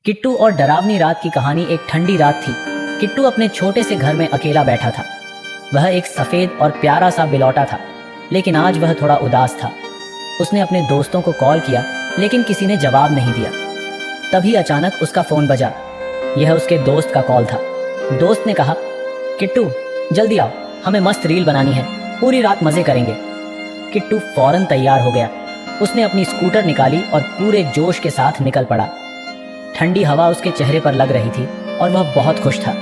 किट्टू और डरावनी रात की कहानी। एक ठंडी रात थी। किट्टू अपने छोटे से घर में अकेला बैठा था। वह एक सफ़ेद और प्यारा सा बिलौटा था, लेकिन आज वह थोड़ा उदास था। उसने अपने दोस्तों को कॉल किया, लेकिन किसी ने जवाब नहीं दिया। तभी अचानक उसका फ़ोन बजा। यह उसके दोस्त का कॉल था। दोस्त ने कहा, किट्टू जल्दी आओ, हमें मस्त रील बनानी है, पूरी रात मज़े करेंगे। किट्टू फौरन तैयार हो गया। उसने अपनी स्कूटर निकाली और पूरे जोश के साथ निकल पड़ा। ठंडी हवा उसके चेहरे पर लग रही थी और वह बहुत खुश था।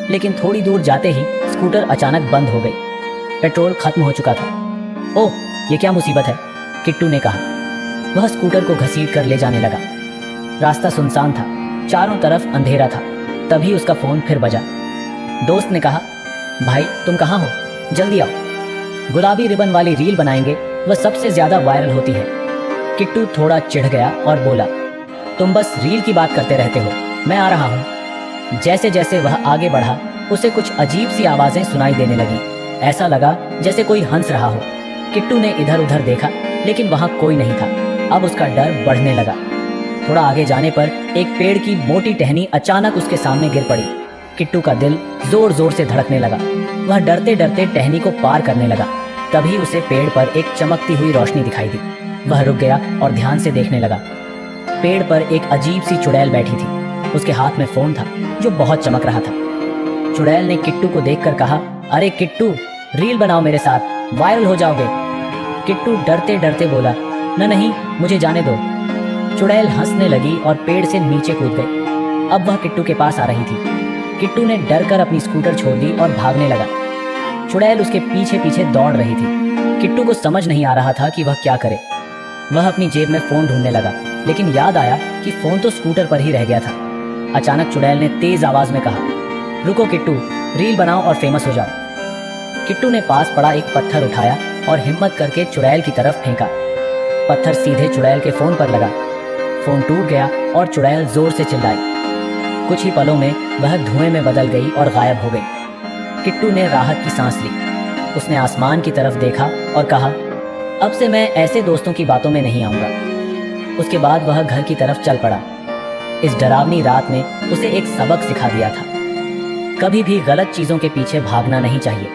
लेकिन थोड़ी दूर जाते ही स्कूटर अचानक बंद हो गई। पेट्रोल खत्म हो चुका था। ओह, ये क्या मुसीबत है, किट्टू ने कहा। वह स्कूटर को घसीट कर ले जाने लगा। रास्ता सुनसान था, चारों तरफ अंधेरा था। तभी उसका फ़ोन फिर बजा। दोस्त ने कहा, भाई तुम कहाँ हो, जल्दी आओ, गुलाबी रिबन वाली रील बनाएंगे, वह सबसे ज़्यादा वायरल होती है। किट्टू थोड़ा चिढ़ गया और बोला, तुम बस रील की बात करते रहते हो, मैं आ रहा हूँ। जैसे जैसे वह आगे बढ़ा, उसे कुछ अजीब सी आवाज़ें सुनाई देने लगी। ऐसा लगा जैसे कोई हंस रहा हो। किट्टू ने इधर उधर देखा, लेकिन वहाँ कोई नहीं था। अब उसका डर बढ़ने लगा। थोड़ा आगे जाने पर एक पेड़ की मोटी टहनी अचानक उसके सामने गिर पड़ी। किट्टू का दिल जोर जोर से धड़कने लगा। वह डरते डरते टहनी को पार करने लगा। तभी उसे पेड़ पर एक चमकती हुई रोशनी दिखाई दी। वह रुक गया और ध्यान से देखने लगा। पेड़ पर एक अजीब सी चुड़ैल बैठी थी। उसके हाथ में फ़ोन था जो बहुत चमक रहा था। चुड़ैल ने किट्टू को देखकर कहा, अरे किट्टू, रील बनाओ मेरे साथ, वायरल हो जाओगे। किट्टू डरते डरते बोला, नहीं, मुझे जाने दो। चुड़ैल हंसने लगी और पेड़ से नीचे कूद गई। अब वह किट्टू के पास आ रही थी। किट्टू ने डर कर अपनी स्कूटर छोड़ दी और भागने लगा। चुड़ैल उसके पीछे पीछे दौड़ रही थी। किट्टू को समझ नहीं आ रहा था कि वह क्या करे। वह अपनी जेब में फ़ोन ढूंढने लगा, लेकिन याद आया कि फ़ोन तो स्कूटर पर ही रह गया था। अचानक चुड़ैल ने तेज़ आवाज़ में कहा, रुको किट्टू, रील बनाओ और फेमस हो जाओ। किट्टू ने पास पड़ा एक पत्थर उठाया और हिम्मत करके चुड़ैल की तरफ फेंका। पत्थर सीधे चुड़ैल के फ़ोन पर लगा। फ़ोन टूट गया और चुड़ैल ज़ोर से चिल्लाई। कुछ ही पलों में वह धुएं में बदल गई और गायब हो गई। किट्टू ने राहत की सांस ली। उसने आसमान की तरफ देखा और कहा, अब से मैं ऐसे दोस्तों की बातों में नहीं आऊँगा। उसके बाद वह घर की तरफ चल पड़ा। इस डरावनी रात ने उसे एक सबक सिखा दिया था। कभी भी गलत चीज़ों के पीछे भागना नहीं चाहिए।